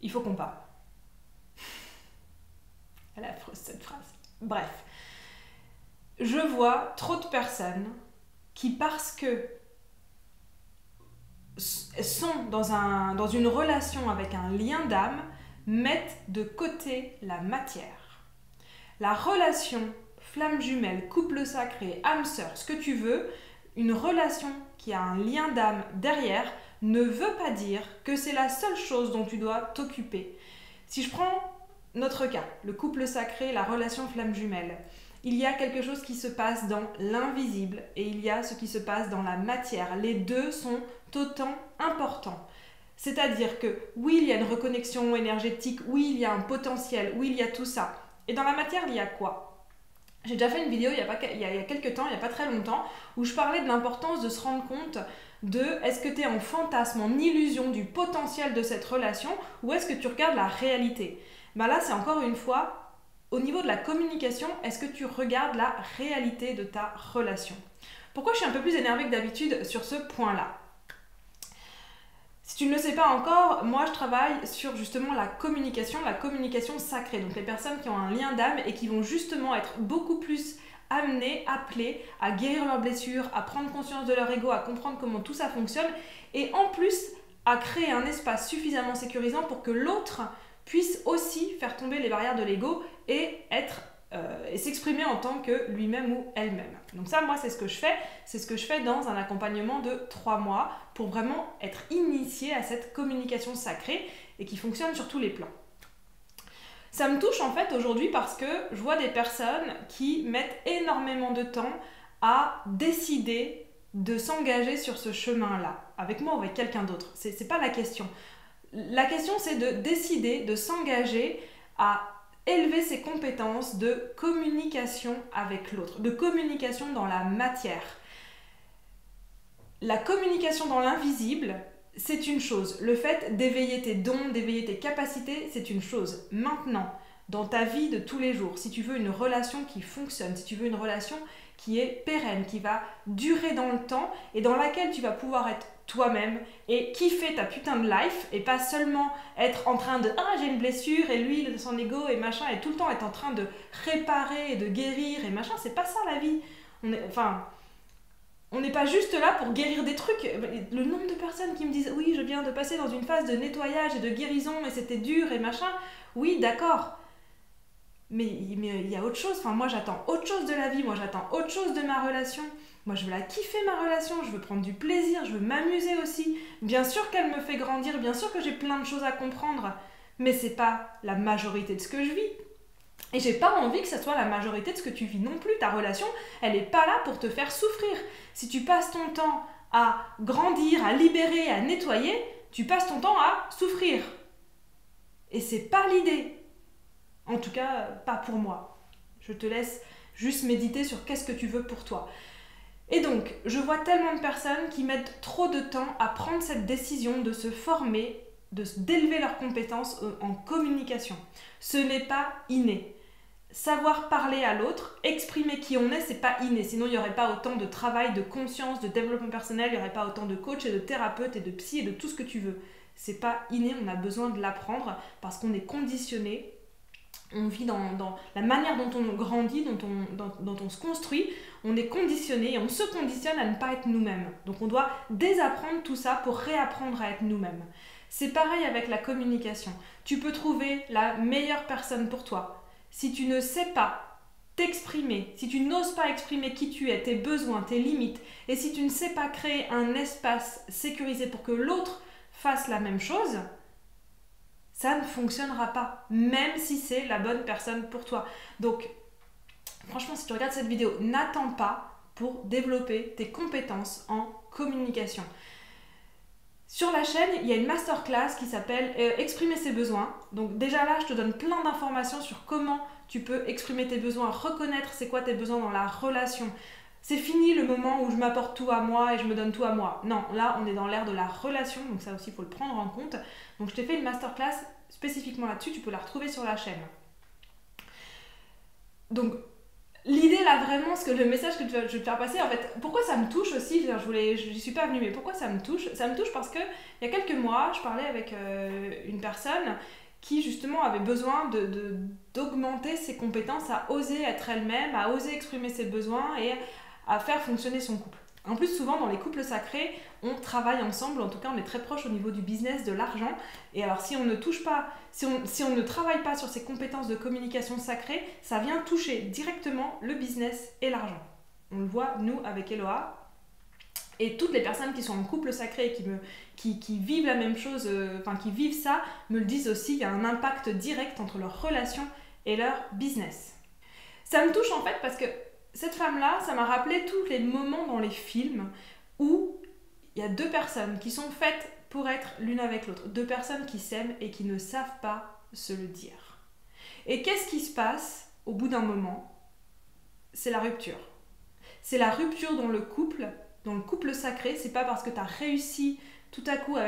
il faut qu'on parle. Elle est affreuse cette phrase. Bref, je vois trop de personnes qui, parce que sont dans une relation avec un lien d'âme, mettent de côté la matière. La relation flamme jumelle, couple sacré, âme sœur, ce que tu veux, une relation qui a un lien d'âme derrière ne veut pas dire que c'est la seule chose dont tu dois t'occuper. Si je prends notre cas, le couple sacré, la relation flamme jumelle, il y a quelque chose qui se passe dans l'invisible et il y a ce qui se passe dans la matière. Les deux sont autant importants. C'est-à-dire que oui, il y a une reconnexion énergétique, oui, il y a un potentiel, oui, il y a tout ça. Et dans la matière, il y a quoi? J'ai déjà fait une vidéo il y a quelques temps, il n'y a pas très longtemps, où je parlais de l'importance de se rendre compte de est-ce que tu es en fantasme, en illusion du potentiel de cette relation ou est-ce que tu regardes la réalité? Ben là, c'est encore une fois, au niveau de la communication, est-ce que tu regardes la réalité de ta relation? Pourquoi je suis un peu plus énervée que d'habitude sur ce point-là? Si tu ne le sais pas encore, moi je travaille sur justement la communication sacrée. Donc les personnes qui ont un lien d'âme et qui vont justement être beaucoup plus amenées, appelées à guérir leurs blessures, à prendre conscience de leur ego, à comprendre comment tout ça fonctionne et en plus à créer un espace suffisamment sécurisant pour que l'autre puisse aussi faire tomber les barrières de l'ego et s'exprimer en tant que lui-même ou elle-même. Donc ça, moi, c'est ce que je fais. C'est ce que je fais dans un accompagnement de 3 mois pour vraiment être initié à cette communication sacrée et qui fonctionne sur tous les plans. Ça me touche en fait aujourd'hui parce que je vois des personnes qui mettent énormément de temps à décider de s'engager sur ce chemin-là, avec moi ou avec quelqu'un d'autre. C'est pas la question. La question, c'est de décider de s'engager à élever ses compétences de communication avec l'autre, de communication dans la matière. La communication dans l'invisible, c'est une chose. Le fait d'éveiller tes dons, d'éveiller tes capacités, c'est une chose. Maintenant, dans ta vie de tous les jours, si tu veux une relation qui fonctionne, si tu veux une relation qui est pérenne, qui va durer dans le temps et dans laquelle tu vas pouvoir être toi-même et kiffer ta putain de life et pas seulement être en train de « Ah, j'ai une blessure » et lui, son ego et machin, et tout le temps être en train de réparer et de guérir et machin, c'est pas ça la vie. On n'est pas juste là pour guérir des trucs. Le nombre de personnes qui me disent « Oui, je viens de passer dans une phase de nettoyage et de guérison et c'était dur et machin. » Oui, d'accord. Mais il y a autre chose. Enfin, moi, j'attends autre chose de la vie. Moi, j'attends autre chose de ma relation. Moi, je veux la kiffer, ma relation. Je veux prendre du plaisir. Je veux m'amuser aussi. Bien sûr qu'elle me fait grandir. Bien sûr que j'ai plein de choses à comprendre. Mais c'est pas la majorité de ce que je vis. Et j'ai pas envie que ça soit la majorité de ce que tu vis non plus. Ta relation, elle est pas là pour te faire souffrir. Si tu passes ton temps à grandir, à libérer, à nettoyer, tu passes ton temps à souffrir. Et c'est pas l'idée. En tout cas, pas pour moi. Je te laisse juste méditer sur qu'est-ce que tu veux pour toi. Et donc, je vois tellement de personnes qui mettent trop de temps à prendre cette décision de se former, d'élever leurs compétences en communication. Ce n'est pas inné. Savoir parler à l'autre, exprimer qui on est, c'est pas inné. Sinon, il n'y aurait pas autant de travail, de conscience, de développement personnel, il n'y aurait pas autant de coachs et de thérapeutes et de psy et de tout ce que tu veux. C'est pas inné, on a besoin de l'apprendre parce qu'on est conditionné. On vit dans la manière dont on grandit, dont on se construit, on est conditionné et on se conditionne à ne pas être nous-mêmes. Donc on doit désapprendre tout ça pour réapprendre à être nous-mêmes. C'est pareil avec la communication. Tu peux trouver la meilleure personne pour toi. Si tu ne sais pas t'exprimer, si tu n'oses pas exprimer qui tu es, tes besoins, tes limites, et si tu ne sais pas créer un espace sécurisé pour que l'autre fasse la même chose, ça ne fonctionnera pas, même si c'est la bonne personne pour toi. Donc, franchement, si tu regardes cette vidéo, n'attends pas pour développer tes compétences en communication. Sur la chaîne, il y a une masterclass qui s'appelle Exprimer ses besoins. Donc déjà là, je te donne plein d'informations sur comment tu peux exprimer tes besoins, reconnaître c'est quoi tes besoins dans la relation. C'est fini le moment où je m'apporte tout à moi et je me donne tout à moi. Non, là, on est dans l'ère de la relation, donc ça aussi, il faut le prendre en compte. Donc je t'ai fait une masterclass spécifiquement là-dessus, tu peux la retrouver sur la chaîne. Donc, l'idée là vraiment, le message que je vais te faire passer, en fait, pourquoi ça me touche aussi, j'y suis pas venue, mais pourquoi ça me touche? Ça me touche parce que il y a quelques mois, je parlais avec une personne qui justement avait besoin d'augmenter ses compétences à oser être elle-même, à oser exprimer ses besoins et à faire fonctionner son couple. En plus, souvent dans les couples sacrés, on travaille ensemble, en tout cas on est très proche au niveau du business, de l'argent. Et alors si on ne touche pas, si on ne travaille pas sur ces compétences de communication sacrée, ça vient toucher directement le business et l'argent. On le voit, nous, avec Eloa. Et toutes les personnes qui sont en couple sacré et qui vivent la même chose, qui vivent ça, me le disent aussi, il y a un impact direct entre leur relation et leur business. Ça me touche en fait parce que cette femme-là, ça m'a rappelé tous les moments dans les films où il y a deux personnes qui sont faites pour être l'une avec l'autre. Deux personnes qui s'aiment et qui ne savent pas se le dire. Et qu'est-ce qui se passe au bout d'un moment? C'est la rupture. C'est la rupture dans le couple sacré. C'est pas parce que tu as réussi tout à coup à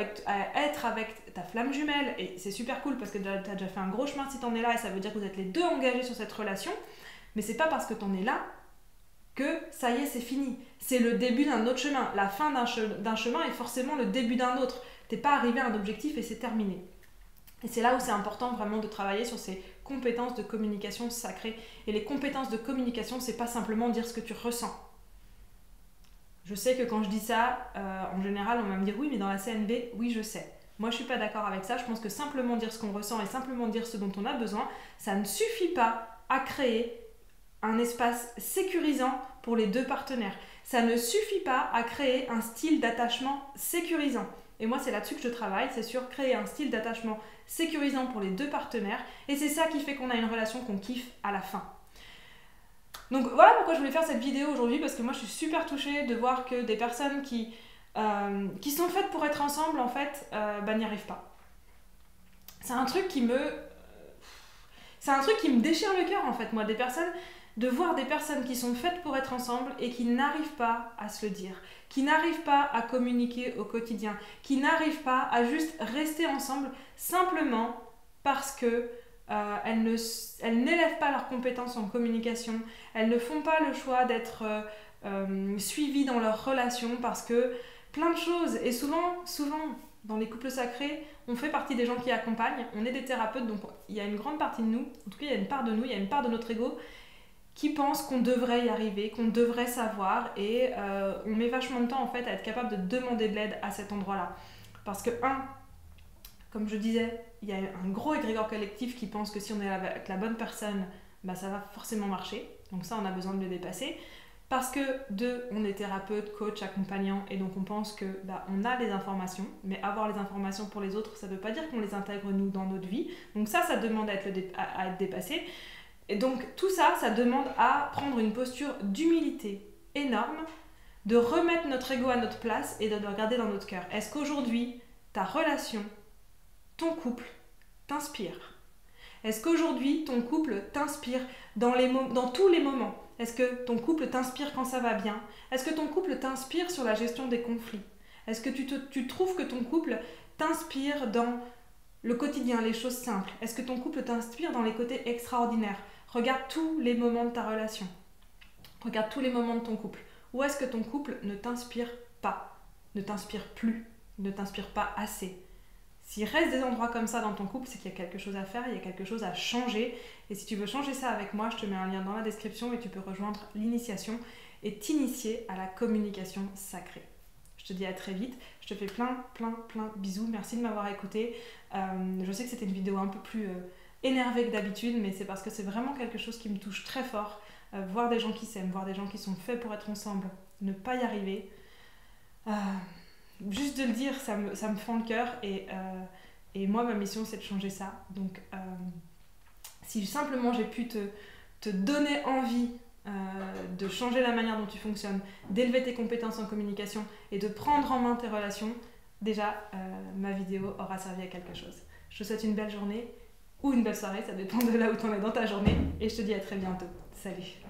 être avec ta flamme jumelle, et c'est super cool parce que tu as déjà fait un gros chemin si tu en es là, et ça veut dire que vous êtes les deux engagés sur cette relation, mais c'est pas parce que tu en es là que ça y est, c'est fini. C'est le début d'un autre chemin. La fin d'un chemin est forcément le début d'un autre. T'es pas arrivé à un objectif et c'est terminé. Et c'est là où c'est important vraiment de travailler sur ces compétences de communication sacrées. Et les compétences de communication, c'est pas simplement dire ce que tu ressens. Je sais que quand je dis ça, en général, on va me dire oui, mais dans la CNV, oui, je sais. Moi, je suis pas d'accord avec ça. Je pense que simplement dire ce qu'on ressent et simplement dire ce dont on a besoin, ça ne suffit pas à créer un espace sécurisant pour les deux partenaires. Ça ne suffit pas à créer un style d'attachement sécurisant. Et moi, c'est là-dessus que je travaille, c'est sur créer un style d'attachement sécurisant pour les deux partenaires. Et c'est ça qui fait qu'on a une relation qu'on kiffe à la fin. Donc voilà pourquoi je voulais faire cette vidéo aujourd'hui, parce que moi, je suis super touchée de voir que des personnes qui sont faites pour être ensemble, en fait, n'y arrivent pas. C'est un truc qui me déchire le cœur, en fait, moi, de voir des personnes qui sont faites pour être ensemble et qui n'arrivent pas à se le dire, qui n'arrivent pas à communiquer au quotidien, qui n'arrivent pas à juste rester ensemble simplement parce que elles n'élèvent pas leurs compétences en communication, elles ne font pas le choix d'être suivies dans leur relation parce que plein de choses, et souvent dans les couples sacrés, on fait partie des gens qui accompagnent, on est des thérapeutes, donc il y a une grande partie de nous, en tout cas il y a une part de nous, il y a une part de notre ego qui pense qu'on devrait y arriver, qu'on devrait savoir, et on met vachement de temps en fait à être capable de demander de l'aide à cet endroit-là. Parce que comme je disais, il y a un gros égrégore collectif qui pense que si on est avec la bonne personne, ça va forcément marcher. Donc ça, on a besoin de le dépasser. Parce que on est thérapeute, coach, accompagnant, et donc on pense que on a les informations, mais avoir les informations pour les autres, ça ne veut pas dire qu'on les intègre nous dans notre vie. Donc ça demande à être dépassé. Et donc tout ça, ça demande à prendre une posture d'humilité énorme, de remettre notre ego à notre place et de le regarder dans notre cœur. Est-ce qu'aujourd'hui, ta relation, ton couple, t'inspire? Est-ce qu'aujourd'hui, ton couple t'inspire dans tous les moments? Est-ce que ton couple t'inspire quand ça va bien? Est-ce que ton couple t'inspire sur la gestion des conflits? Est-ce que tu trouves que ton couple t'inspire dans le quotidien, les choses simples? Est-ce que ton couple t'inspire dans les côtés extraordinaires? Regarde tous les moments de ta relation. Regarde tous les moments de ton couple. Ou est-ce que ton couple ne t'inspire pas, ne t'inspire plus, ne t'inspire pas assez? S'il reste des endroits comme ça dans ton couple, c'est qu'il y a quelque chose à faire, il y a quelque chose à changer. Et si tu veux changer ça avec moi, je te mets un lien dans la description et tu peux rejoindre l'initiation et t'initier à la communication sacrée. Je te dis à très vite. Je te fais plein bisous. Merci de m'avoir écouté. Je sais que c'était une vidéo un peu plus énervée que d'habitude, mais c'est parce que c'est vraiment quelque chose qui me touche très fort. Voir des gens qui s'aiment, voir des gens qui sont faits pour être ensemble, ne pas y arriver. Juste de le dire, ça me fend le cœur, et moi, ma mission, c'est de changer ça. Donc, si simplement j'ai pu te donner envie de changer la manière dont tu fonctionnes, d'élever tes compétences en communication et de prendre en main tes relations, déjà, ma vidéo aura servi à quelque chose. Je te souhaite une belle journée ou une belle soirée, ça dépend de là où tu en es dans ta journée, et je te dis à très bientôt. Salut!